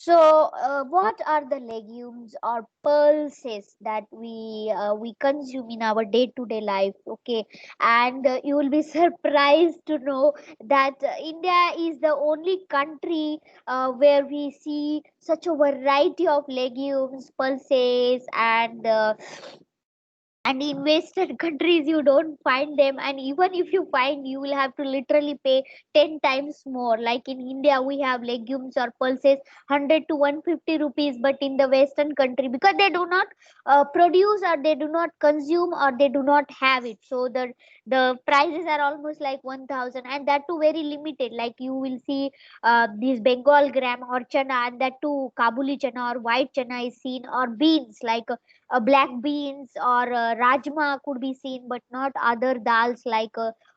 What are the legumes or pulses that we consume in our day-to-day life? Okay, and you will be surprised to know that India is the only country where we see such a variety of legumes, pulses, and in western countries you don't find them, and even if you find, you will have to literally pay 10 times more. Like in India we have legumes or pulses 100 to 150 rupees, but in the western country, because they do not produce, or they do not consume, or they do not have it, so the prices are almost like 1000, and that too very limited. Like you will see these Bengal gram or chana, and that too Kabuli chana or white chana is seen, or beans like black beans or rajma could be seen, but not other dals like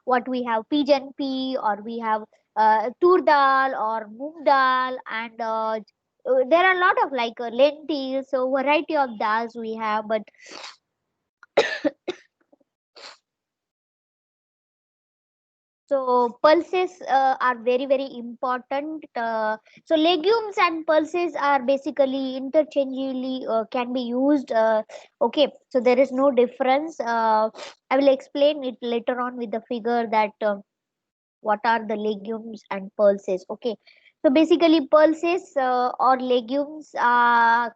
what we have pigeon pea, or we have tur dal or moong dal, and there are a lot of like lentils, so variety of dals we have. But so pulses are very very important. So legumes and pulses are basically interchangeably can be used. Okay, so there is no difference. I will explain it later on with the figure that. What are the legumes and pulses? Okay, so basically pulses or legumes are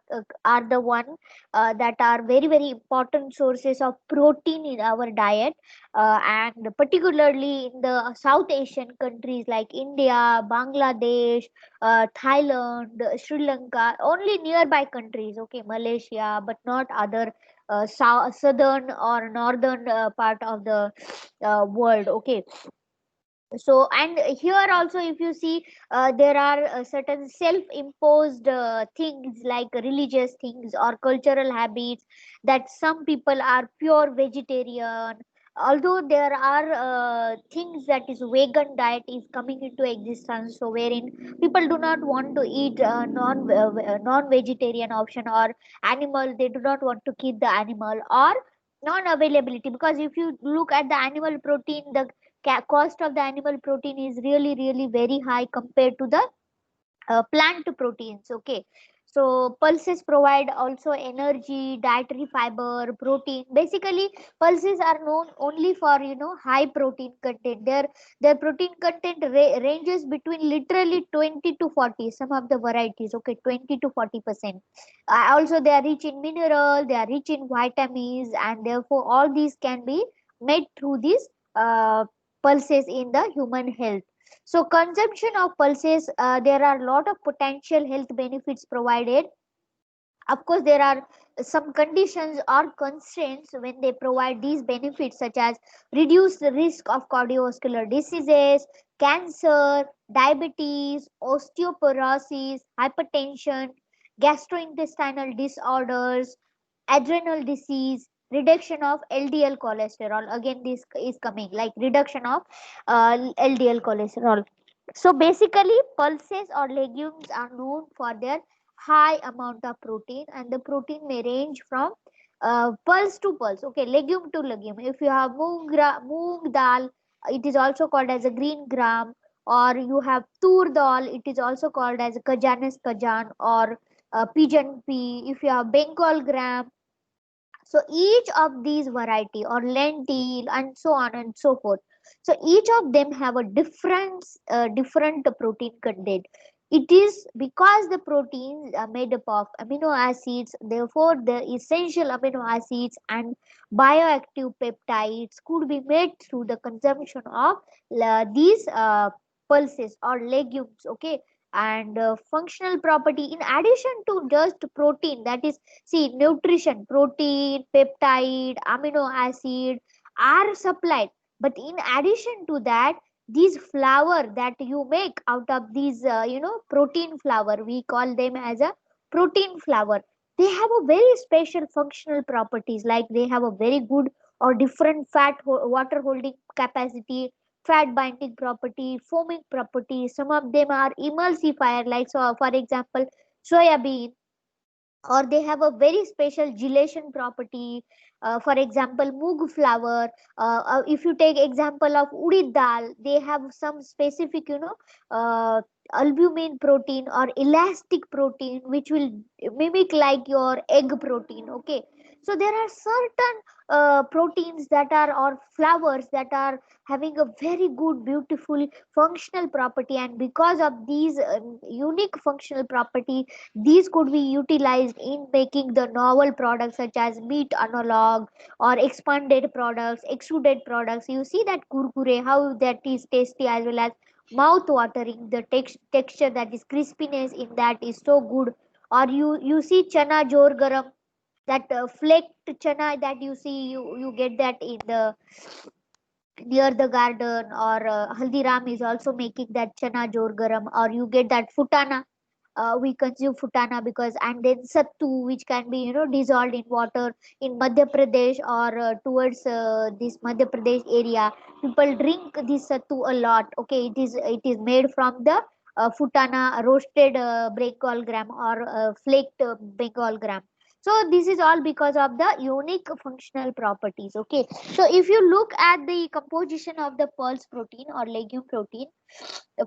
the one that are very very important sources of protein in our diet, and particularly in the South Asian countries like India, Bangladesh, Thailand, Sri Lanka, only nearby countries. Okay, Malaysia, but not other southern or northern part of the world. Okay, so and here also if you see, there are certain self imposed things like religious things or cultural habits, that some people are pure vegetarian, although there are things that is vegan diet is coming into existence, so wherein people do not want to eat non vegetarian option, or animal, they do not want to keep the animal, or non availability, because if you look at the animal protein, the cost of the animal protein is really really very high compared to the plant proteins. Okay, so pulses provide also energy, dietary fiber, protein. Basically pulses are known only for high protein content. Their protein content ranges between literally 20 to 40, some of the varieties. Okay, 20 to 40%. Also they are rich in mineral, they are rich in vitamins, and therefore all these can be made through these pulses in the human health. So consumption of pulses, there are a lot of potential health benefits provided. Of course, there are some conditions or constraints when they provide these benefits, such as reduce the risk of cardiovascular diseases, cancer, diabetes, osteoporosis, hypertension, gastrointestinal disorders, adrenal disease, reduction of LDL cholesterol. Again, this is coming like reduction of LDL cholesterol. So basically pulses or legumes are known for their high amount of protein, and the protein may range from pulse to pulse. Okay, legume to legume. If you have moong dal, it is also called as a green gram, or you have tur dal, it is also called as kajanis kajan, or pigeon pea. If you have Bengal gram, so each of these variety, or lentil, and so on and so forth, so each of them have a different protein content. It is because the proteins are made up of amino acids, therefore the essential amino acids and bioactive peptides could be made through the consumption of these pulses or legumes. Okay, and functional property, in addition to just protein, that is, see, nutrition, protein, peptide, amino acid are supplied. But in addition to that, these flour that you make out of these, protein flour, we call them as a protein flour. They have a very special functional properties, like they have a very good or different water holding capacity, fat binding property, foaming property. Some of them are emulsifier, like, so for example, soya bean, or they have a very special gelation property. For example, moong flour. If you take example of udid dal, they have some specific, uh, albumin protein or elastic protein which will mimic like your egg protein. Okay, so there are certain proteins that are, or flours that are having a very good, beautiful functional property, and because of these unique functional property, these could be utilized in making the novel products such as meat analog or expanded products, extruded products. You see that kurkure, how that is tasty as well as mouth watering. The texture, that is crispiness in that is so good. Or you see chana jor garam, that flaked chana that you see, you get that in the near the garden, or Haldiram is also making that chana jor garam, or you get that futana. We consume futana because, and then sattu, which can be, dissolved in water in Madhya Pradesh, or towards this Madhya Pradesh area. People drink this sattu a lot. Okay, it is made from the futana, roasted Bengal gram, or flaked Bengal gram. So this is all because of the unique functional properties. Okay, so if you look at the composition of the pulse protein or legume protein,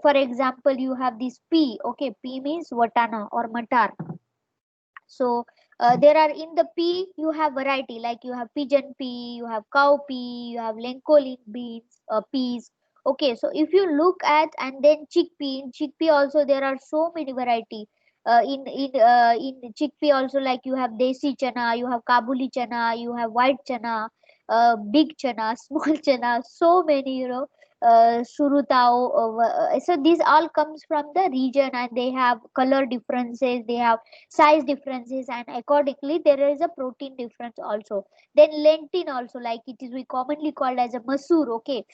for example, you have this pea. Okay, pea means watana or matar. So there are, in the pea you have variety, like you have pigeon pea, you have cow pea, you have lencolin beans, peas. Okay, so if you look at, and then chickpea, in chickpea also there are so many variety. In chickpea also, like you have desi chana, you have kabuli chana, you have white chana, big chana, small chana, so many, surutao. So these all comes from the region, and they have color differences, they have size differences, and accordingly there is a protein difference also. Then lentil also, like it is we commonly called as a masoor. Okay,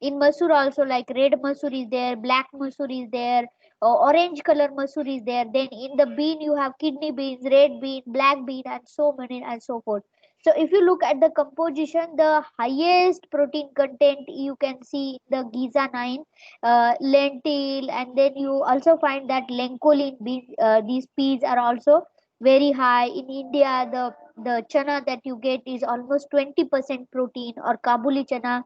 in masoor also, like red masoor is there, black masoor is there, orange color masoor is there. Then in the bean you have kidney beans, red bean, black bean, and so many and so forth. So if you look at the composition, the highest protein content you can see the giza 9, lentil, and then you also find that lencolin beans. These peas are also very high in India. The chana that you get is almost 20% protein, or kabuli chana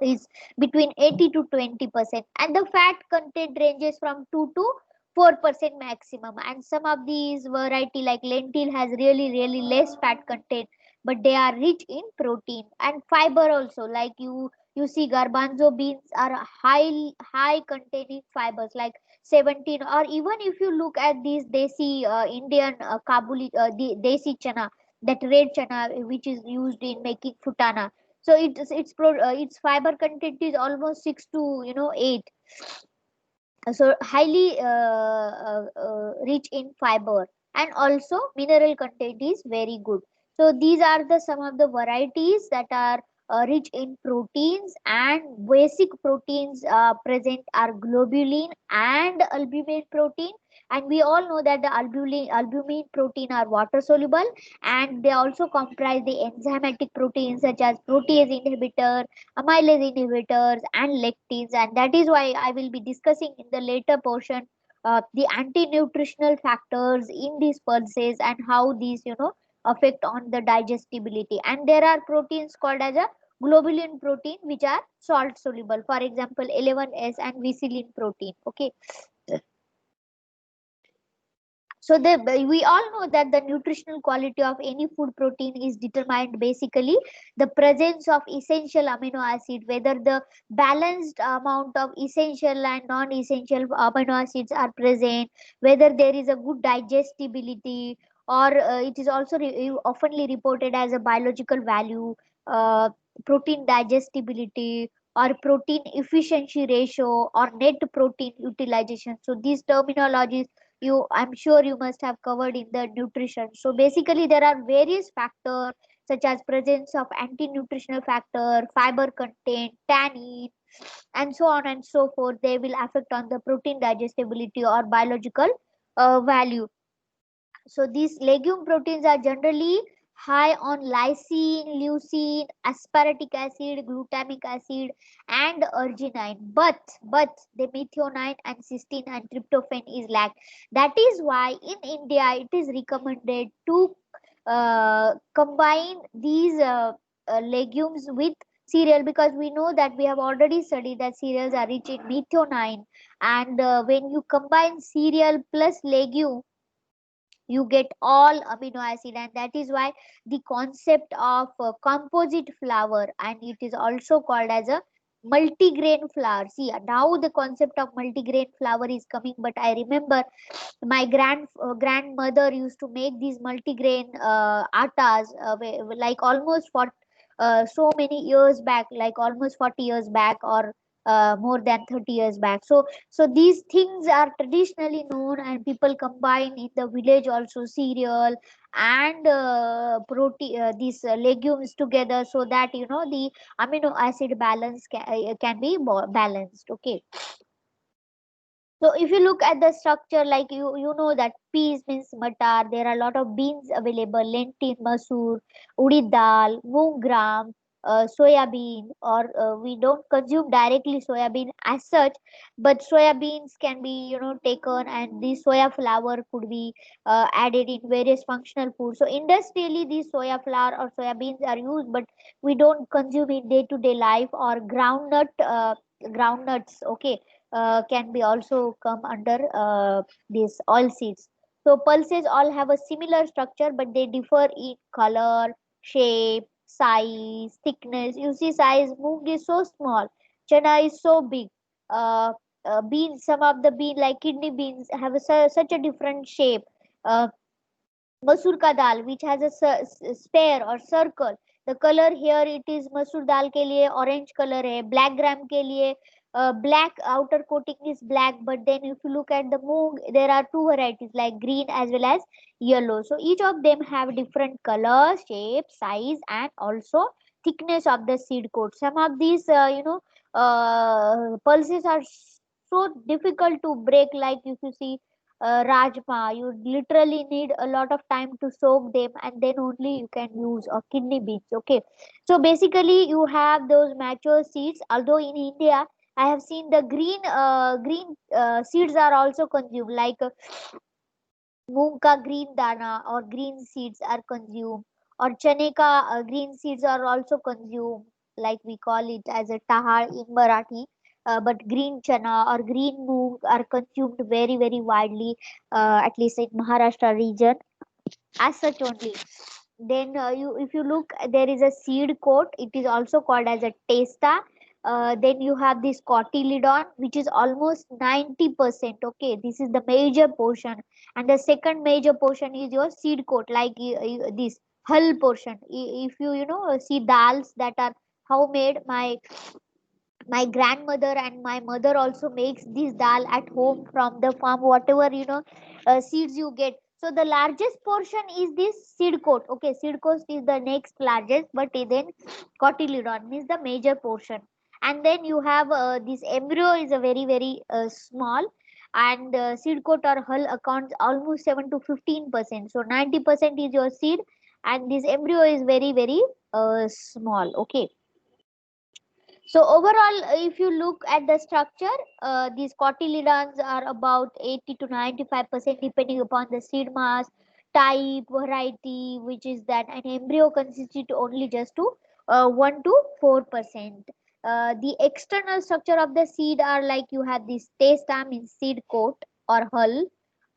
is between 80 to 20%, and the fat content ranges from 2 to 4% maximum. And some of these variety like lentil has really less fat content, but they are rich in protein and fiber also. Like you see garbanzo beans are high containing fibers like 17. Or even if you look at these desi Indian kabuli, the desi chana, that red chana which is used in making futana, so its fiber content is almost 6 to 8. So highly rich in fiber, and also mineral content is very good. So these are the some of the varieties that are rich in proteins. And basic proteins present are globulin and albumin protein. And we all know that the albumin protein are water soluble, and they also comprise the enzymatic proteins such as protease inhibitor, amylase inhibitors, and lectins. And that is why I will be discussing in the later portion the anti-nutritional factors in these pulses, and how these affect on the digestibility. And there are proteins called as a globulin protein which are salt soluble, for example 11S and vicillin protein. Okay, so we all know that the nutritional quality of any food protein is determined basically the presence of essential amino acid, whether the balanced amount of essential and non-essential amino acids are present, whether there is a good digestibility, or it is also oftenly reported as a biological value, uh, protein digestibility, or protein efficiency ratio, or net protein utilization. So these terminologies, I'm sure you must have covered in the nutrition. So basically there are various factors such as presence of anti-nutritional factor, fiber content, tannin, and so on and so forth. They will affect on the protein digestibility or biological value. So these legume proteins are generally high on lysine, leucine, aspartic acid, glutamic acid, and arginine. But the methionine and cysteine and tryptophan is lacked. That is why in India it is recommended to combine these legumes with cereal, because we know that we have already studied that cereals are rich in methionine, and when you combine cereal plus legume, you get all amino acid, and that is why the concept of composite flour, and it is also called as a multigrain flour. See, now the concept of multigrain flour is coming, but I remember my grandmother used to make these multigrain attas, like almost for so many years back, like almost 40 years back, or more than 30 years back. So these things are traditionally known, and people combine in the village also cereal and protein, these legumes together, so that the amino acid balance can be balanced. Okay. So if you look at the structure, like you know that peas means matar. There are a lot of beans available: lentil, masoor, urid dal, moong gram, soya bean. Or we don't consume directly soya bean as such, but soya beans can be taken, and the soya flour could be added in various functional foods. So industrially, these soya flour or soya beans are used, but we don't consume in day to day life. Or groundnuts. Okay, can be also come under these oil seeds. So pulses all have a similar structure, but they differ in color, shape, size, thickness. You see, size moong is so small, chana is so big. Uh, Beans, some of the bean like kidney beans have such a different shape. Uh, Masoor ka dal, which has a spare or circle. The color here, it is masoor dal के लिए orange color है, black gram के लिए black outer coating is black. But then if you look at the moong, there are two varieties like green as well as yellow. So each of them have different color, shape, size, and also thickness of the seed coat. Some of these pulses are so difficult to break. Like if you see rajma, you literally need a lot of time to soak them, and then only you can use kidney beans. Okay, so basically you have those mature seeds. Although in India I have seen the green seeds are also consumed, like moong ka green dana or green seeds are consumed, or chane ka green seeds are also consumed, like we call it as a tahar in Marathi. But green chana or green moong are consumed very very widely, at least in Maharashtra region, as such only. Then you if you look, there is a seed coat, it is also called as a testa. Then you have this cotyledon, which is almost 90%. Okay, this is the major portion, and the second major portion is your seed coat, like this hull portion. If you see dals that are homemade, my grandmother and my mother also makes this dal at home from the farm, whatever seeds you get. So the largest portion is this seed coat. Okay, seed coat is the next largest, but then cotyledon means the major portion. And then you have this embryo is a very very small, and seed coat or hull accounts almost 7 to 15%. So 90% is your seed, and this embryo is very very small. Okay, so overall, if you look at the structure, these cotyledons are about 80 to 95% depending upon the seed mass, type, variety, which is that an embryo constitute only just to 1 to 4%. The external structure of the seed are like you have this testa in seed coat or hull,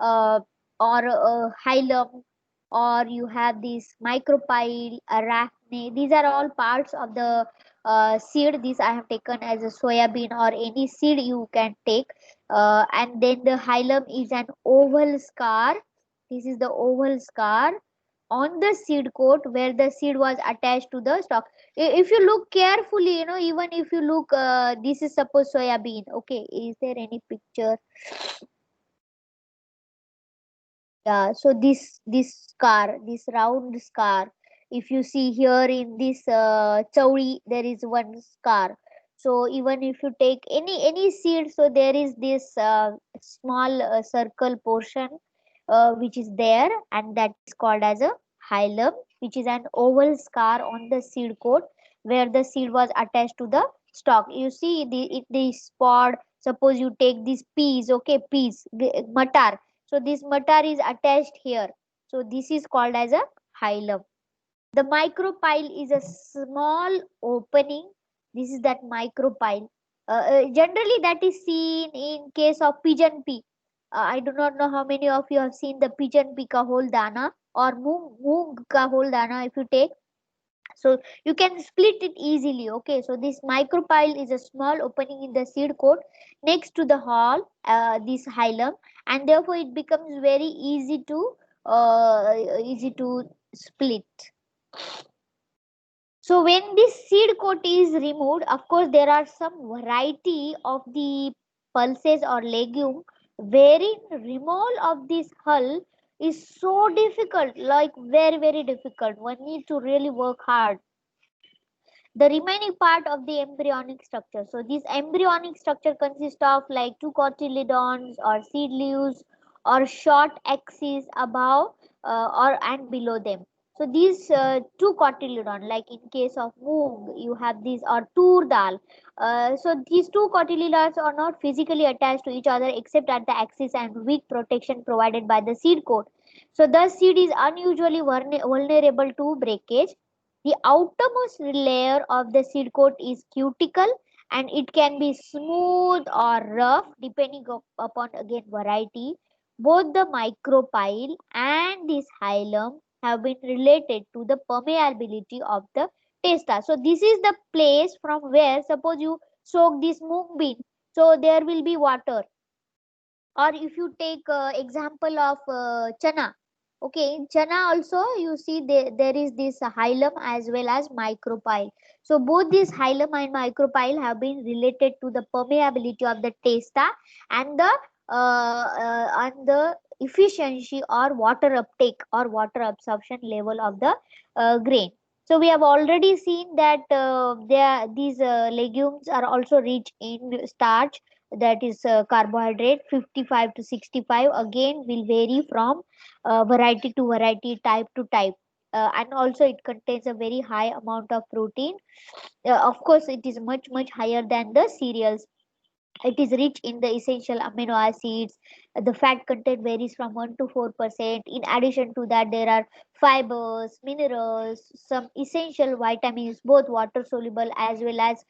uh, or hilum, or you have this micropyle, arachne. These are all parts of the seed. This I have taken as a soybean or any seed you can take. And then the hilum is an oval scar. This is the oval scar on the seed coat where the seed was attached to the stalk. If you look carefully, even if you look, this is suppose soybean. Okay, is there any picture? Yeah, so this scar, this round scar, if you see here in this chauri, there is one scar. So even if you take any seed, so there is this small circle portion which is there, and that is called as a hilum, which is an oval scar on the seed coat where the seed was attached to the stalk. You see this pod. Suppose you take these peas, okay, peas, matar. So this matar is attached here. So this is called as a hilum. The micropyle is a small opening. This is that micropyle. Generally, that is seen in case of pigeon pea. I do not know how many of you have seen the pigeon pea ka whole dana or moong ka whole dana. If you take, so you can split it easily. Okay, so this micropyle is a small opening in the seed coat next to the hull, this hilum, and therefore it becomes very easy to split. So when this seed coat is removed, of course, there are some variety of the pulses or legume wherein removal of this hull is so difficult, like very, very difficult. One need to really work hard. The remaining part of the embryonic structure. So this embryonic structure consists of like two cotyledons or seed leaves or short axes above or and below them. So these two cotyledon, like in case of moong, you have these or tur dal. So these two cotyledons are not physically attached to each other except at the axis and weak protection provided by the seed coat. So the seed is unusually vulnerable to breakage. The outermost layer of the seed coat is cuticle and it can be smooth or rough depending upon again variety. Both the micropyle and this hilum have been related to the permeability of the testa. So this is the place from where suppose you soak this moong bean, so there will be water. Or if you take example of chana, okay, in chana also you see there is this hilum as well as micropyle. So both this hilum and micropyle have been related to the permeability of the testa and the efficiency or water uptake or water absorption level of the grain. So we have already seen that these legumes are also rich in starch, that is carbohydrate 55 to 65, again will vary from variety to variety, type to type, and also it contains a very high amount of protein. Of course it is much higher than the cereals. It is rich in the essential amino acids. The fat content varies from 1 to 4%. In addition to that, there are fibers, minerals, some essential vitamins, both water soluble as well as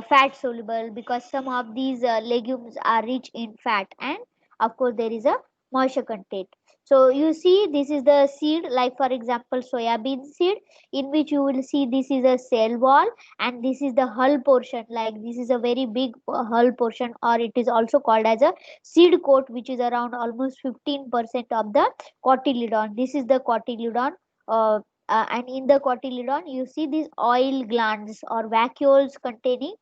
fat soluble, because some of these legumes are rich in fat, and of course there is a moisture content. So you see this is the seed, like for example soya bean seed, in which you will see this is a cell wall and this is the hull portion, like this is a very big hull portion, or it is also called as a seed coat, which is around almost 15% of the cotyledon. This is the cotyledon, and in the cotyledon you see these oil glands or vacuoles containing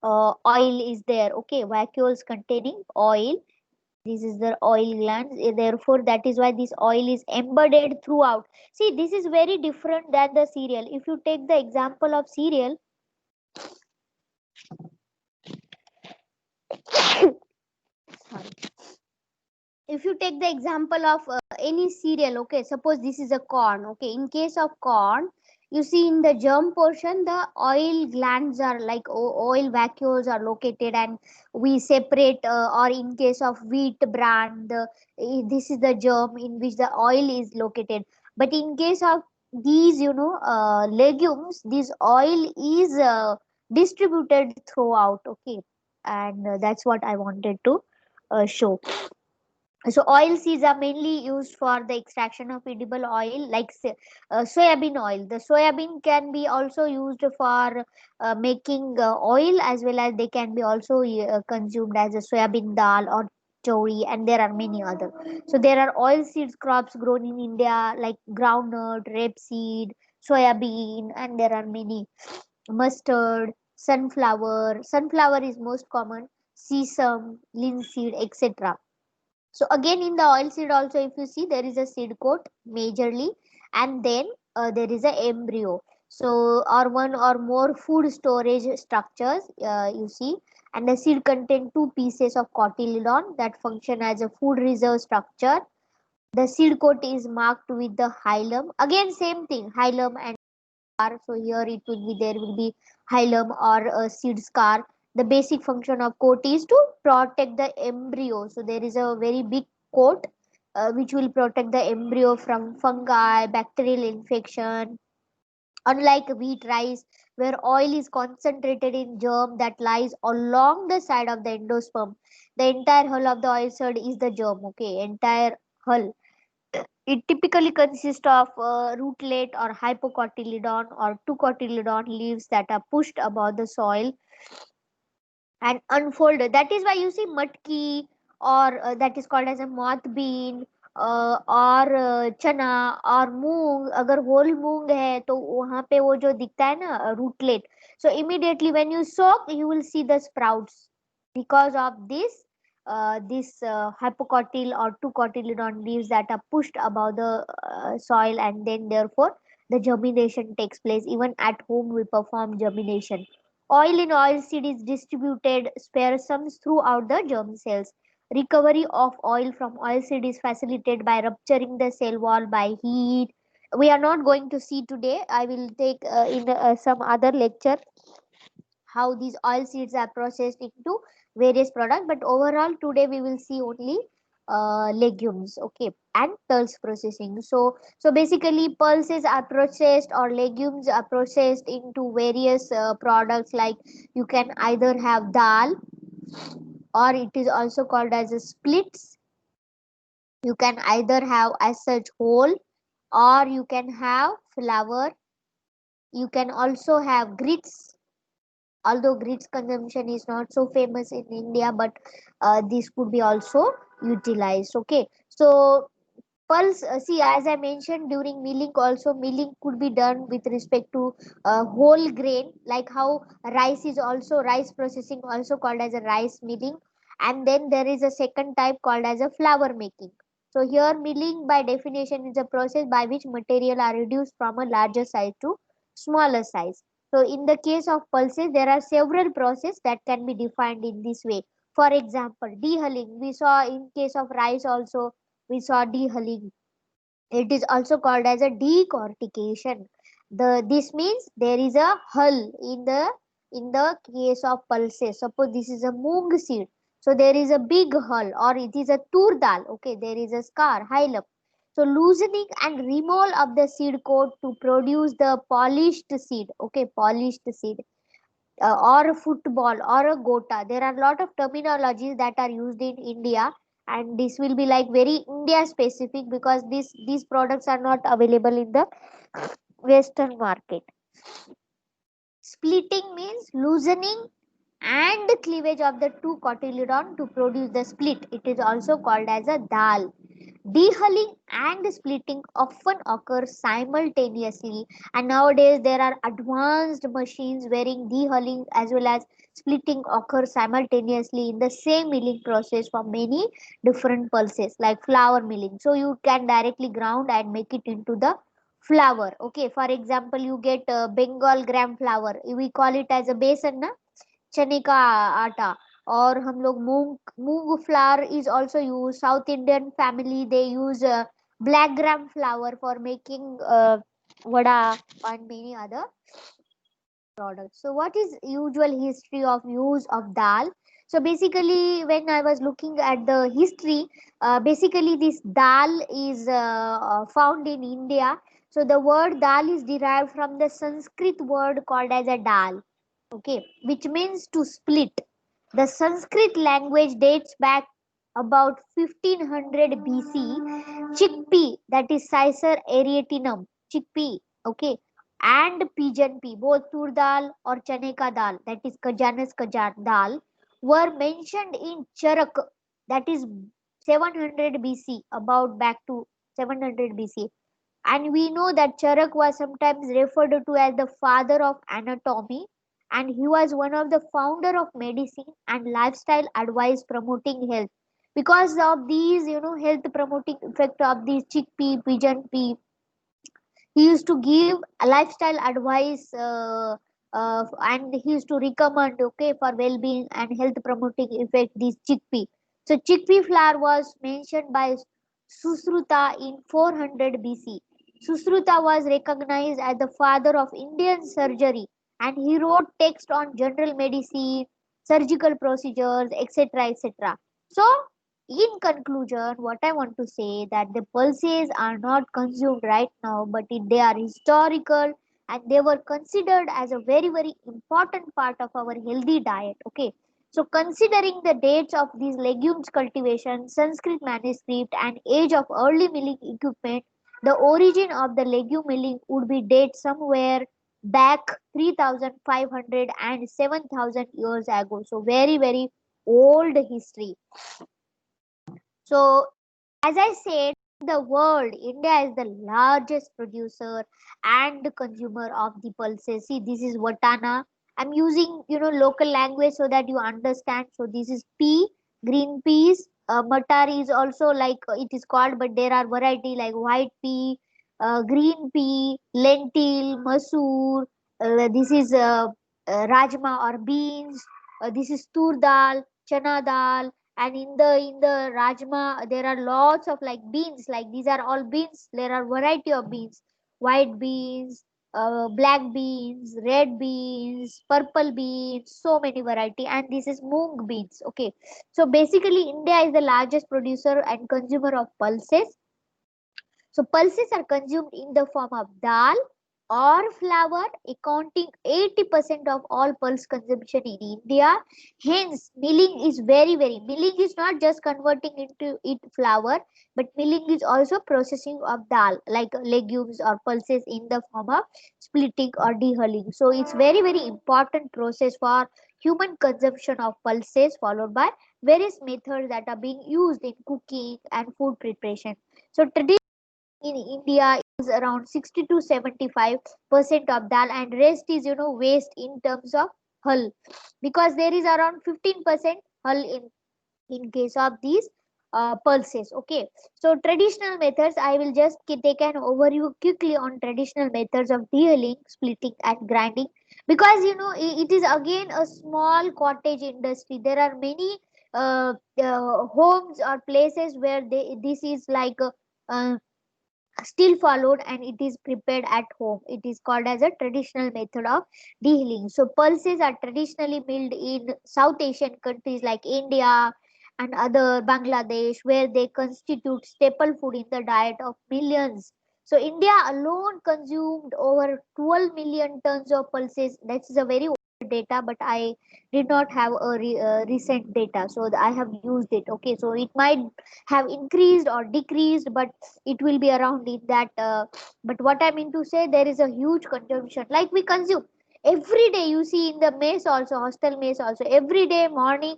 oil is there. Okay, vacuoles containing oil, this is the oil glands. Therefore that is why this oil is embedded throughout. See, this is very different than the cereal. If you take the example of cereal, sorry, if you take the example of any cereal, okay, suppose this is a corn, okay, in case of corn, you see in the germ portion the oil glands are like oil vacuoles are located, and we separate, or in case of wheat bran, this is the germ in which the oil is located. But in case of these, legumes, this oil is distributed throughout. Okay, and that's what I wanted to show. So oil seeds are mainly used for the extraction of edible oil, like soybean oil. The soybean can be also used for making oil, as well as they can be also consumed as a soybean dal or chori, and there are many other. So there are oil seeds crops grown in India like groundnut, rapeseed, soybean, and there are many, mustard, sunflower. Sunflower is most common, sesame, linseed, etc. So again in the oil seed also, if you see, there is a seed coat majorly, and then there is a embryo. So or one or more food storage structures, you see, and the seed contain two pieces of cotyledon that function as a food reserve structure. The seed coat is marked with the hilum. Again, same thing, hilum and scar. So here it will be, there will be hilum or a seed scar. The basic function of coat is to protect the embryo. So there is a very big coat which will protect the embryo from fungi, bacterial infection. Unlike wheat rice, where oil is concentrated in germ that lies along the side of the endosperm, the entire hull of the oil seed is the germ. Okay, entire hull. It typically consists of rootlet or hypocotyledon or two cotyledon leaves that are pushed above the soil and unfolded. That is why you see matki, or that is called as a moth bean, और चना और मूंग. अगर whole मूंग है तो वहां पे वो जो दिखता है ना रूटलेट, so immediately when you soak you will see the sprouts because of this hypocotyl or two cotyledon leaves that are pushed above the soil, and then therefore the germination takes place. Even at home we perform germination. Oil in oilseed is distributed sphericums throughout the germ cells. Recovery of oil from oilseed is facilitated by rupturing the cell wall by heat. We are not going to see today. I will take in some other lecture how these oil seeds are processed into various products. But overall, today we will see only legumes, okay, and pulse processing. So basically, pulses are processed or legumes are processed into various products. Like you can either have dal, or it is also called as a splits. You can either have as such whole, or you can have flour. You can also have grits, although grits consumption is not so famous in India, but this could be also utilized. Okay, so pulse, see, as I mentioned, during milling also, milling could be done with respect to whole grain, like how rice is also, rice processing also called as a rice milling. And then there is a second type called as a flour making. So here milling by definition is a process by which material are reduced from a larger size to smaller size. So in the case of pulses, there are several processes that can be defined in this way. For example, dehulling, we saw in case of rice also, we saw dehulling. It is also called as a decortication. This means there is a hull in the case of pulses. Suppose this is a moong seed, so there is a big hull, or it is a tur dal. Okay, there is a scar, hilum. So loosening and removal of the seed coat to produce the polished seed. Okay, polished seed, or a football or a gota. There are a lot of terminologies that are used in India, and this will be like very India specific because these products are not available in the Western market. Splitting means loosening and cleavage of the two cotyledon to produce the split. It is also called as a dal. Dehulling and splitting often occur simultaneously, and nowadays there are advanced machines wherein dehulling as well as splitting occur simultaneously in the same milling process for many different pulses, like flour milling. So you can directly ground and make it into the flour. Okay, for example, you get Bengal gram flour. We call it as a besan na, चने का आटा. और हम लोग मूंग flour is also used. South Indian family, they use black gram flour for making vada and many other products. So what is usual history of use of dal? So basically, when I was looking at the history, basically this dal is found in India. So the word dal is derived from the Sanskrit word called as a dal, okay, which means to split. The Sanskrit language dates back about 1500 BC. Chickpea, that is Cicer arietinum, chickpea, okay, and pigeon pea, both tur dal or chane ka dal, that is Kajanus kajar dal, were mentioned in Charak, that is 700 BC, about back to 700 BC. And we know that Charak was sometimes referred to as the father of anatomy, and he was one of the founder of medicine and lifestyle advice promoting health. Because of these, health promoting effect of these chickpea, pigeon pea, he used to give a lifestyle advice, and he used to recommend, okay, for well-being and health promoting effect, this chickpea. So chickpea flour was mentioned by Susruta in 400 BC. Susruta was recognized as the father of Indian surgery, and he wrote text on general medicine, surgical procedures, etc. etc. So, in conclusion, what I want to say that the pulses are not consumed right now, but they are historical and they were considered as a very important part of our healthy diet. Okay, so, considering the dates of these legumes cultivation, Sanskrit manuscript, and age of early milling equipment, the origin of the legume milling would be date somewhere back 3,500 and 7,000 years ago. So, very old history. So, as I said, the world, India is the largest producer and consumer of the pulses. See, this is Watana. I'm using local language so that you understand. So this is pea, green peas. Matar is also like it is called, but there are variety like white pea, green pea, lentil, masoor. This is rajma or beans. This is tur dal, chana dal, and in the rajma there are lots of like beans, like these are all beans. There are variety of beans, white beans, black beans, red beans, purple beans, so many variety. And this is mung beans. Okay, so basically India is the largest producer and consumer of pulses. So pulses are consumed in the form of dal or flour, accounting 80% of all pulse consumption in India. Hence, milling is milling is not just converting into it flour, but milling is also processing of dal, like legumes or pulses in the form of splitting or dehulling. So it's very important process for human consumption of pulses, followed by various methods that are being used in cooking and food preparation. So in India is around 60 to 75% of dal, and rest is waste in terms of hull, because there is around 15% hull in case of these pulses. Okay, so traditional methods, I will just take an overview quickly on traditional methods of dehulling, splitting, and grinding, because it is again a small cottage industry. There are many homes or places where this is like still followed, and it is prepared at home. It is called as a traditional method of dehealing. So pulses are traditionally milled in South Asian countries like India and other Bangladesh, where they constitute staple food in the diet of millions. So India alone consumed over 12 million tons of pulses. That is a very old data, but I did not have a recent data, so I have used it. Okay, so it might have increased or decreased, but it will be around in that. But what I mean to say, there is a huge consumption. Like we consume every day. You see in the mess also, hostel mess also, every day morning,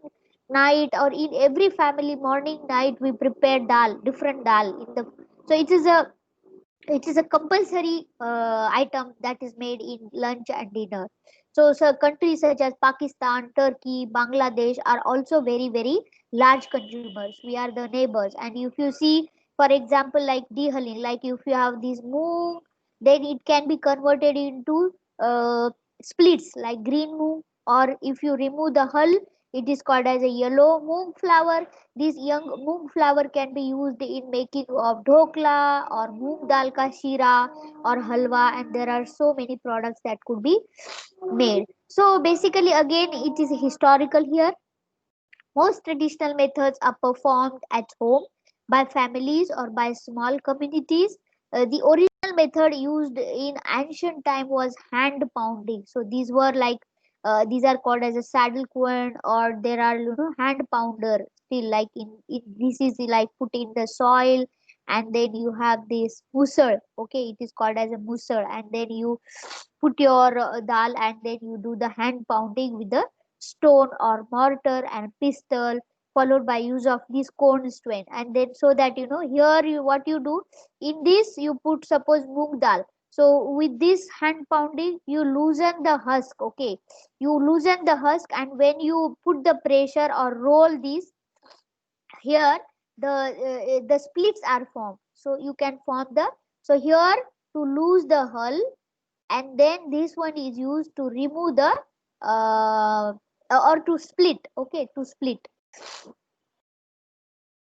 night, or in every family morning, night we prepare dal, different dal in the. So it is a compulsory item that is made in lunch and dinner. So countries such as Pakistan, Turkey, Bangladesh are also very large consumers. We are the neighbors. And if you see, for example, like dehulling, like if you have this moong, then it can be converted into splits like green moong, or if you remove the hull, it is called as a yellow moong flour. This young moong flour can be used in making of dhokla or moong dal ka shira or halwa, and there are so many products that could be made. So basically, again, it is historical here. Most traditional methods are performed at home by families or by small communities. The original method used in ancient time was hand pounding. So these are called as a saddle quern, or there are hand pounder still, like this is like put in the soil, and then you have this musar. Okay, it is called as a musar, and then you put your dal, and then you do the hand pounding with the stone or mortar and pestle, followed by use of this corn strain. And then so that here you what you do, in this you put suppose moong dal. So with this hand pounding you loosen the husk. Okay, you loosen the husk, and when you put the pressure or roll these, here the splits are formed. So you can form the, so here to lose the hull, and then this one is used to remove the or to split. Okay, to split.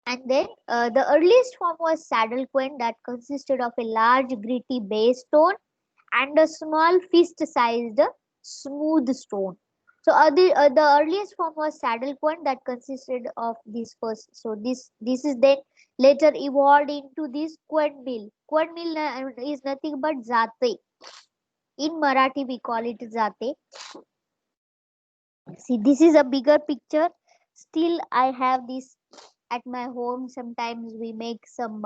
And then the earliest form was saddle quern that consisted of a large gritty base stone and a small fist-sized smooth stone. So the earliest form was saddle quern that consisted of this first. So this is then later evolved into this quern mill. Quern mill is nothing but zate. In Marathi we call it zate. See, this is a bigger picture. Still, I have this at my home. Sometimes we make some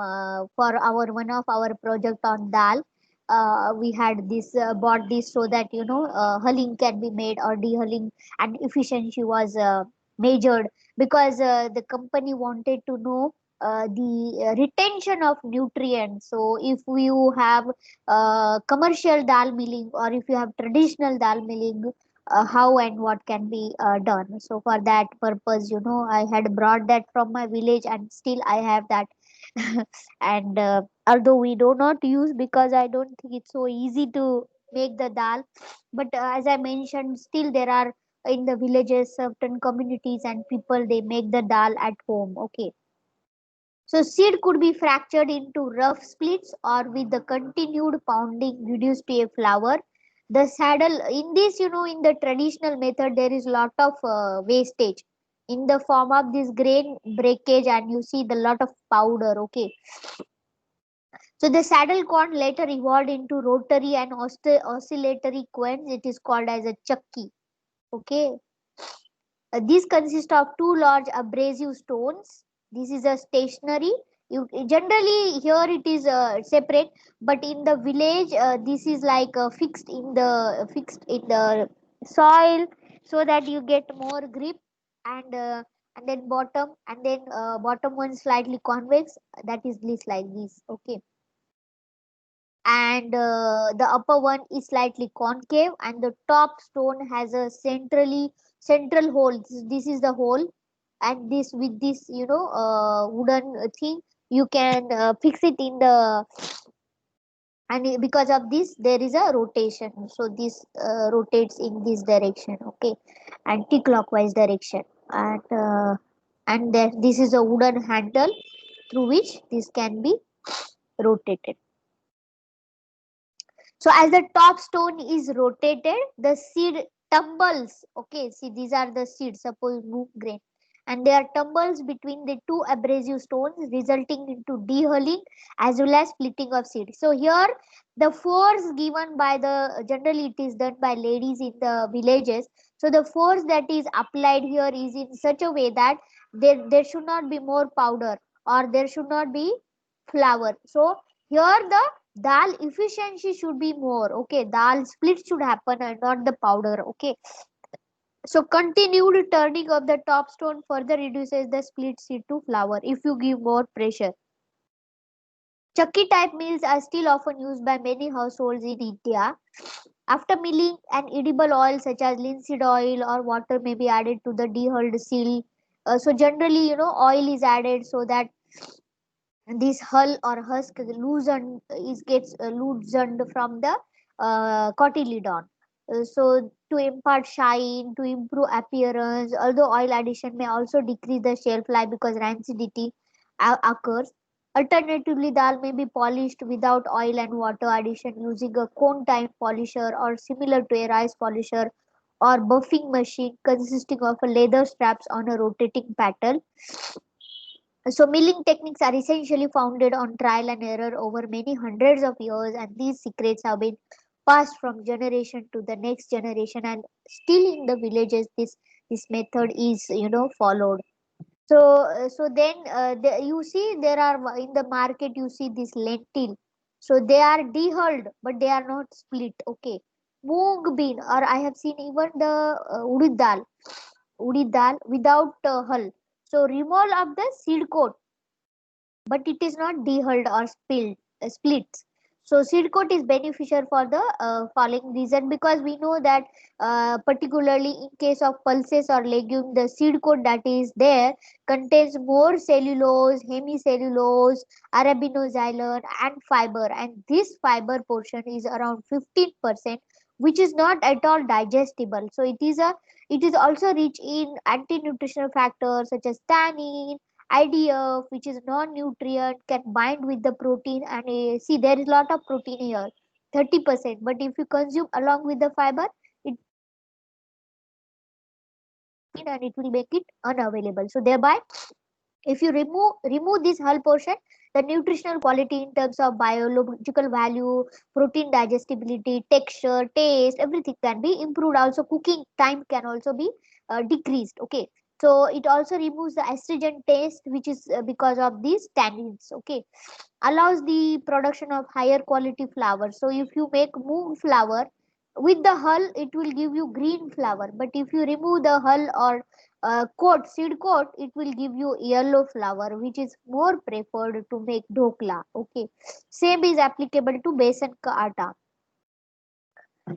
for our one of our project on dal. We had this bought this so that hulling can be made or dehulling, and efficiency was measured because the company wanted to know the retention of nutrients. So if you have commercial dal milling or if you have traditional dal milling, how and what can be done. So for that purpose, I had brought that from my village and still I have that. And although we do not use because I don't think it's so easy to make the dal, but as I mentioned, still there are in the villages certain communities and people they make the dal at home. Okay, so seed could be fractured into rough splits or with the continued pounding reduced to a flour. The saddle in this, in the traditional method, there is lot of wastage in the form of this grain breakage, and you see the lot of powder. Okay, so the saddle corn later evolved into rotary and oscillatory querns. It is called as a chakki. Okay, these consist of two large abrasive stones. This is a stationary. You generally here it is separate, but in the village this is like fixed in the soil so that you get more grip, and then bottom one slightly convex. That is this like this. Okay, and the upper one is slightly concave, and the top stone has a central hole. This is the hole, and this with this wooden thing you can fix it in the, and because of this there is a rotation, so this rotates in this direction. Okay, anti-clockwise direction, and there this is a wooden handle through which this can be rotated. So as the top stone is rotated, the seed tumbles. Okay, see these are the seeds, suppose move grain. And there are tumbles between the two abrasive stones, resulting into dehulling as well as splitting of seed. So here the force given by the, generally it is done by ladies in the villages. So the force that is applied here is in such a way that there should not be more powder or there should not be flour. So here the dal efficiency should be more. Okay, dal split should happen and not the powder. Okay, so continued turning of the top stone further reduces the split seed to flour if you give more pressure. Chakki type mills are still often used by many households in India. After milling, an edible oil such as linseed oil or water may be added to the dehulled seal. So generally, oil is added so that this hull or husk loosened is gets loosened from the cotyledon. So to impart shine, to improve appearance, although oil addition may also decrease the shelf life because rancidity occurs. Alternatively, dal may be polished without oil and water addition using a cone type polisher or similar to a rice polisher or buffing machine consisting of a leather straps on a rotating paddle. So, milling techniques are essentially founded on trial and error over many hundreds of years, and these secrets have been passed from generation to the next generation. And still in the villages, this method is followed. So, you see there are in the market you see this lentil. So they are dehulled, but they are not split. Okay, moong bean, or I have seen even the udid dal without hull. So removal of the seed coat, but it is not dehulled or split. So seed coat is beneficial for the following reason, because we know that particularly in case of pulses or legume, the seed coat that is there contains more cellulose, hemicellulose, arabinoxylon and fiber, and this fiber portion is around 15%, which is not at all digestible. So it is also rich in anti-nutritional factors such as tannin, IDF, which is non-nutrient, can bind with the protein, and see there is lot of protein here, 30%. But if you consume along with the fiber, it and it will make it unavailable. So thereby, if you remove this hull portion, the nutritional quality in terms of biological value, protein digestibility, texture, taste, everything can be improved. Also cooking time can also be decreased. Okay, so it also removes the astringent taste, which is because of these tannins. Okay, allows the production of higher quality flour. So if you make moong flour with the hull, it will give you green flour, but if you remove the hull or seed coat, it will give you yellow flour, which is more preferred to make dhokla. Okay, same is applicable to besan ka atta.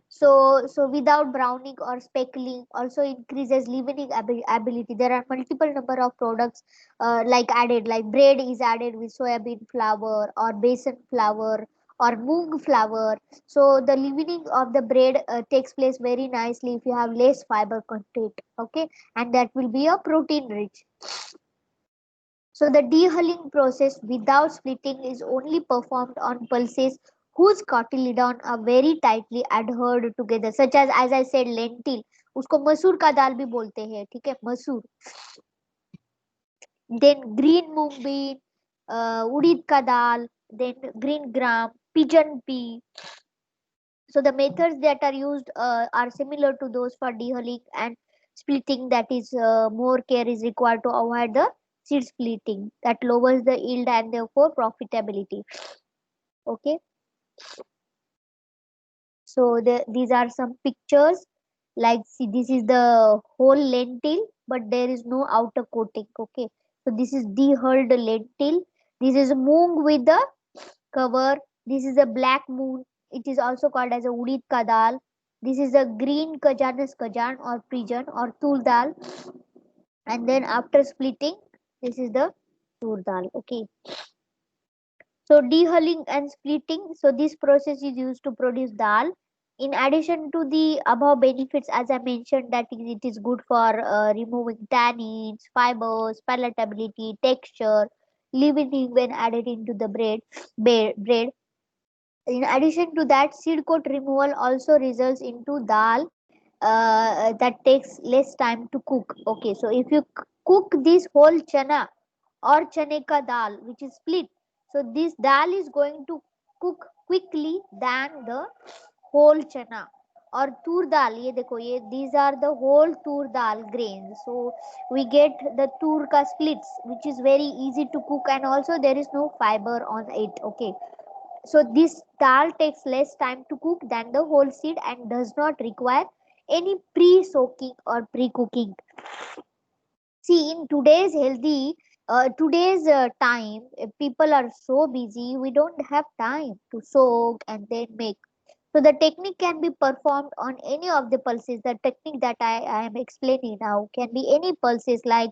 So without browning or speckling, also increases leavening ability. There are multiple number of products like added, like bread is added with soybean flour or besan flour or moong flour. So the leavening of the bread takes place very nicely if you have less fiber content. Okay, and that will be a protein rich. So the dehulling process without splitting is only performed on pulses whose cotyledon are very tightly adhered together, such as I said, lentil. उसको मसूर का दाल भी बोलते हैं, ठीक है, मसूर. Then green mung bean, उड़ीद का दाल, then green gram, pigeon pea. So the methods that are used are similar to those for dehulling and splitting. That is, more care is required to avoid the seed splitting that lowers the yield and therefore profitability. Okay, so these are some pictures. Like, see, this is the whole lentil, but there is no outer coating. Okay, so this is dehulled lentil. This is moong with the cover. This is a black moon. It is also called as a udit ka dal. This is a green kajanas kajan or pigeon or tur dal. And then after splitting, this is the tur dal. Okay. So dehulling and splitting. So this process is used to produce dal. In addition to the above benefits, as I mentioned, that it is good for removing tannins, fibers, palatability, texture, leavening when added into the bread. In addition to that, seed coat removal also results into dal that takes less time to cook. Okay, so if you cook this whole chana or chane ka dal, which is split, so this dal is going to cook quickly than the whole chana or tur dal. ये देखो, ये these are the whole tur dal grains. So we get the tur ka splits, which is very easy to cook, and also there is no fiber on it. Okay, so this dal takes less time to cook than the whole seed and does not require any pre-soaking or pre-cooking. See, in today's time, people are so busy, we don't have time to soak and then make. So the technique can be performed on any of the pulses. The technique that I am explaining now can be any pulses like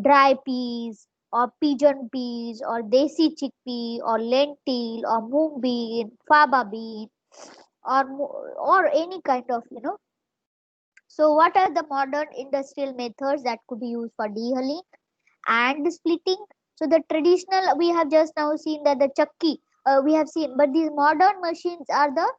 dry peas or pigeon peas or desi chickpea or lentil or moong bean, faba bean, or any kind of, So what are the modern industrial methods that could be used for dehulling and splitting? So the traditional, we have just now seen that the chakki we have seen, but these modern machines are the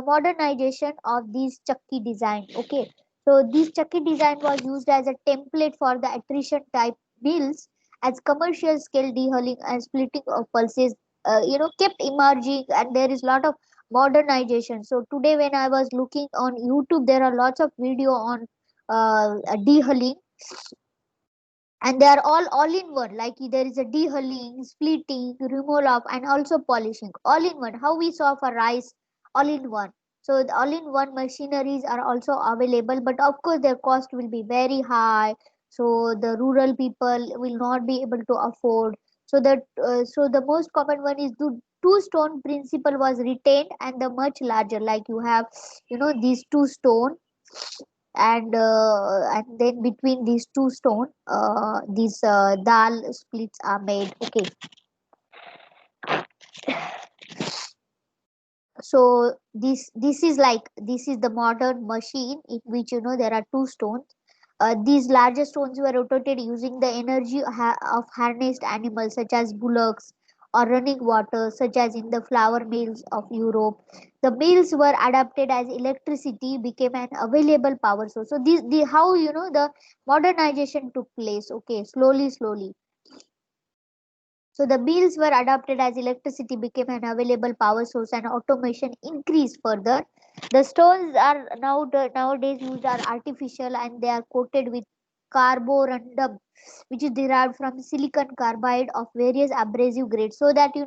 modernization of these chakki design. Okay, so this chakki design was used as a template for the attrition type mills as commercial scale dehulling and splitting of pulses. Kept emerging, and there is a lot of modernization. So today, when I was looking on YouTube, there are lots of video on dehulling, and they are all in one. Like, there is a dehulling, splitting, removal of, and also polishing, all in one. How we saw for rice, all in one. So the all in one machineries are also available, but of course their cost will be very high, so the rural people will not be able to afford. So the most common one is the two stone principle was retained, and the much larger, like you have, these two stone, and then between these two stone, these dal splits are made. Okay, so this is the modern machine in which, there are two stones. These larger stones were rotated using the energy of harnessed animals such as bullocks or running water, such as in the flour mills of Europe. The mills were adapted as electricity became an available power source. So this the how the modernization took place. Okay, slowly, slowly. So the mills were adopted as electricity became an available power source and automation increased further. The stones are nowadays used are artificial and they are coated with carborundum, which is derived from silicon carbide of various abrasive grades, so that you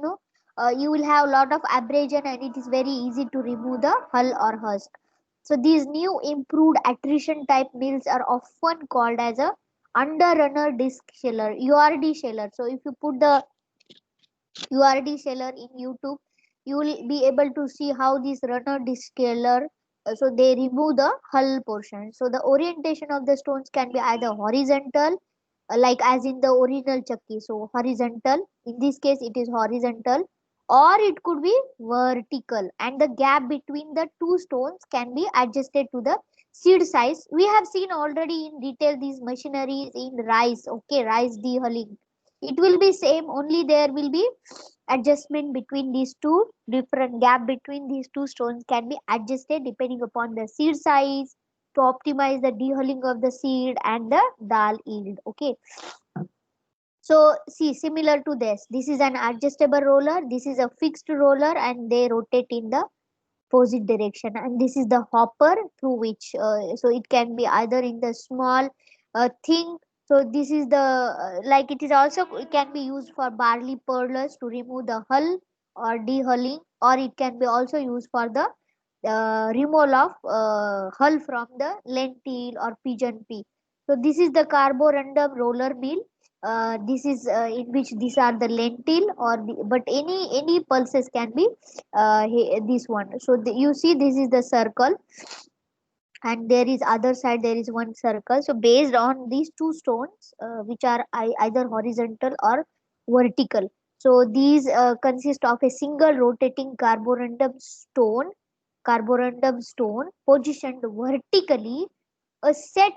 will have a lot of abrasion and it is very easy to remove the hull or husk. So these new improved attrition type mills are often called as a underrunner disc sheller, URD sheller. So if you put the URD seller in YouTube, you will be able to see how this runner descaler. So they remove the hull portion. So the orientation of the stones can be either horizontal, like as in the original Chucky. So horizontal. In this case, it is horizontal, or it could be vertical. And the gap between the two stones can be adjusted to the seed size. We have seen already in detail these machineries in rice. Okay, rice dehulling. It will be same. Only there will be adjustment between these two. Different gap between these two stones can be adjusted depending upon the seed size to optimize the dehulling of the seed and the dal yield. Okay, so see, similar to this is an adjustable roller, this is a fixed roller, and they rotate in the opposite direction, and this is the hopper through which so it can be either in the small thing. So this is the like it is also, it can be used for barley pearlers to remove the hull or dehulling, or it can be also used for the removal of hull from the lentil or pigeon pea. So this is the carborundum roller mill. This is in which these are the lentil or but any pulses can be this one. So you see this is the circle, and there is other side there is one circle. So based on these two stones which are either horizontal or vertical, so these consist of a single rotating carborundum stone positioned vertically a set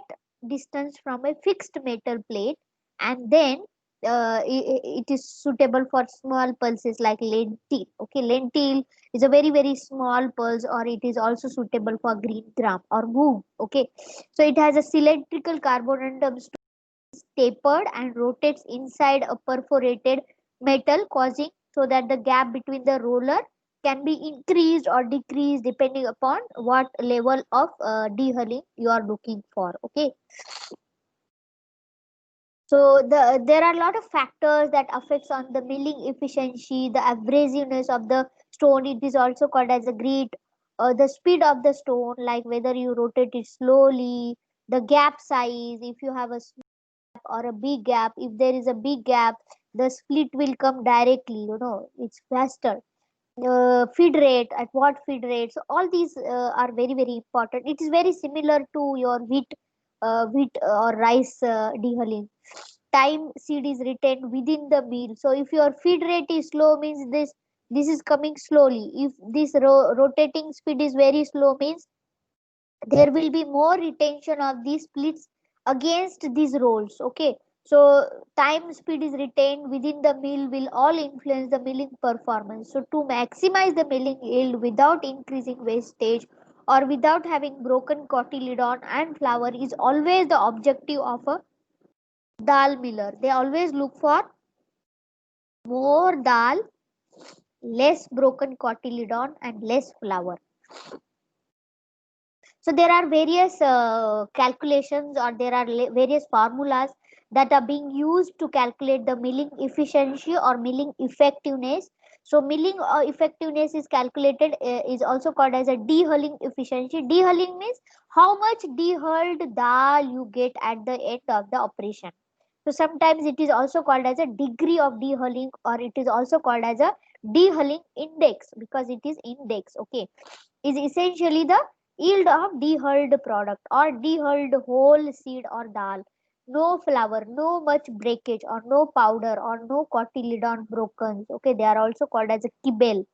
distance from a fixed metal plate, and then it is suitable for small pulses like lentil. Okay, lentil is a very very small pulse, or it is also suitable for green gram or moong. Okay, so it has a cylindrical carborundum tapered and rotates inside a perforated metal, causing so that the gap between the roller can be increased or decreased depending upon what level of dehulling you are looking for. Okay, so there are a lot of factors that affects on the milling efficiency, the abrasiveness of the stone. It is also called as a grit, the speed of the stone, like whether you rotate it slowly, the gap size, if you have a or a big gap. If there is a big gap, the split will come directly, it's faster. Feed rate, at what feed rate. So all these are very very important. It is very similar to your wheat or rice dehulling. Time seed is retained within the meal. So if your feed rate is slow, means this is coming slowly. If this rotating speed is very slow, means there will be more retention of these splits against these rolls. Okay, so time speed is retained within the mill will all influence the milling performance. So to maximize the milling yield without increasing wastage or without having broken cotyledon and flour is always the objective of a dal miller. They always look for more dal, less broken cotyledon and less flour. So there are various calculations, or there are various formulas that are being used to calculate the milling efficiency or milling effectiveness. So milling effectiveness is calculated, is also called as a dehulling efficiency. Dehulling means how much dehulled dal you get at the end of the operation. So sometimes it is also called as a degree of dehulling, or it is also called as a dehulling index, because it is index. Okay, is essentially the yield of dehulled product or dehulled whole seed or dal. No flour, no much breakage, or no powder, or no cotyledon broken. Okay, they are also called as a kibble,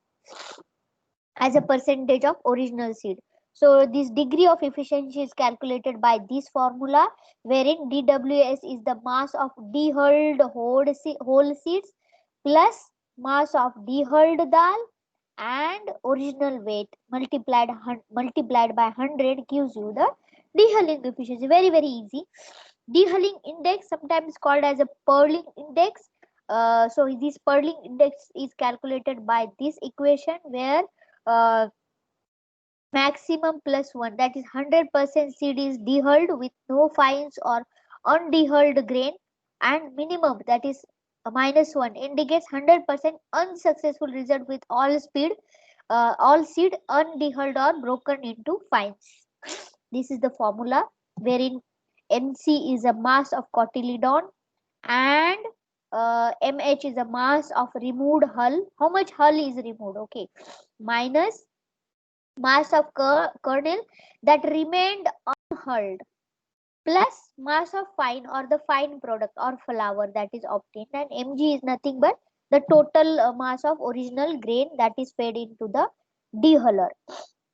as a percentage of original seed. So this degree of efficiency is calculated by this formula, wherein DWS is the mass of dehulled whole seeds plus mass of dehulled dal and original weight multiplied by 100 gives you the dehulling efficiency. Very very easy. Dehulling index, sometimes called as a Perling index. So this Perling index is calculated by this equation, where uh, maximum plus 1, that is 100% seed is dehulled with no fines or undehulled grain, and minimum, that is minus 1, indicates 100% unsuccessful result with all seed undehulled or broken into fines. This is the formula, wherein MC is a mass of cotyledon and MH is a mass of removed hull. How much hull is removed? Okay, minus mass of kernel that remained unhulled plus mass of fine or the fine product or flour that is obtained, and mg is nothing but the total mass of original grain that is fed into the dehuller.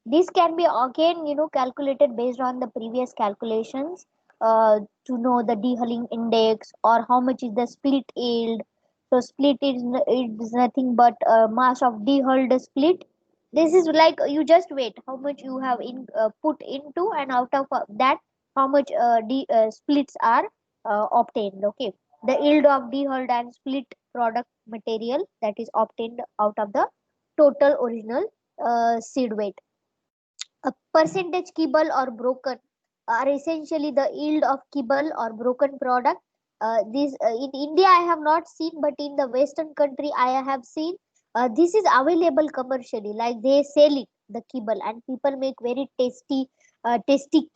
This can be again calculated based on the previous calculations, to know the dehulling index or how much is the split yield. So split is nothing but mass of dehulled split. This is like you just wait how much you have put into, and out of that how much splits are obtained. Okay, the yield of dehulled and split product material that is obtained out of the total original seed weight. A percentage kibble or broken are essentially the yield of kibble or broken product. This in India I have not seen, but in the Western country I have seen. This is available commercially, like they sell it, the kibble, and people make very tasty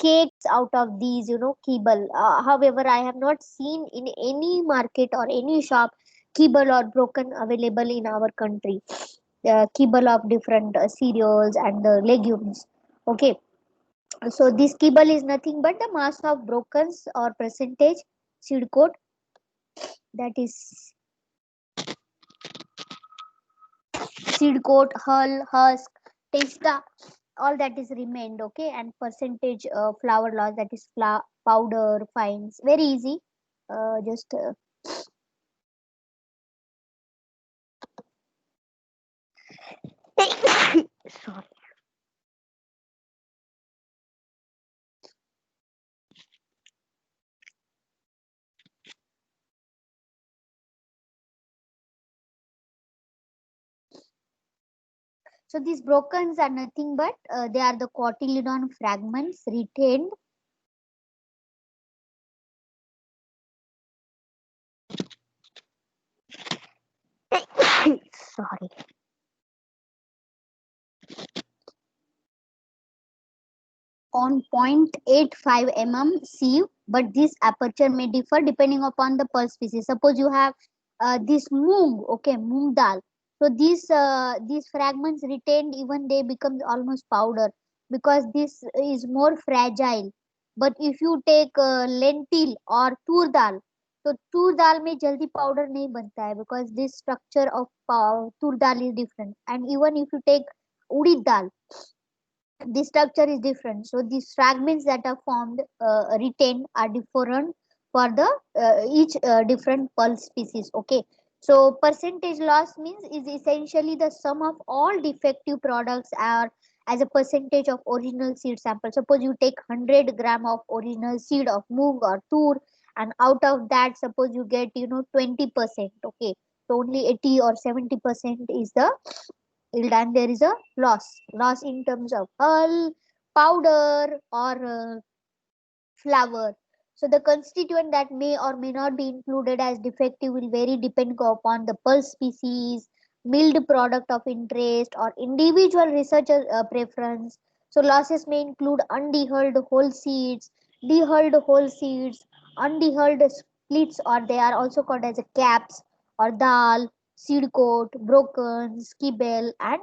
cakes out of these, kibble. However, I have not seen in any market or any shop kibble or broken available in our country. Kibble of different cereals and legumes. Okay, so this kibble is nothing but the mass of brokens or percentage seed coat, that is seed coat, hull, husk, testa, all that is remained. Okay, and percentage flour loss, that is powder, fines. Very easy. Just sorry. So these brokens are nothing but they are the cotyledon fragments retained. Sorry. On 0.85 sieve, but this aperture may differ depending upon the pulse species. Suppose you have this moong, okay, moong dal. So these fragments retained, even they become almost powder, because this is more fragile. But if you take lentil or tur dal, so tur dal में जल्दी powder नहीं बनता है, because this structure of tur dal is different. And even if you take उड़ीद dal, the structure is different, so these fragments that are formed retained are different for the each different pulse species. Okay, so percentage loss means is essentially the sum of all defective products are as a percentage of original seed sample. Suppose you take 100 gram of original seed of moong or tur, and out of that suppose you get 20%. Okay, so only 80 or 70% is the yield, and there is a loss in terms of hull, powder, or flour. So the constituent that may or may not be included as defective will vary depending upon the pulse species, milled product of interest, or individual researcher preference. So losses may include undehulled whole seeds, dehulled whole seeds, undehulled splits, or they are also called as a caps, or dal, seed coat, broken, skibble, and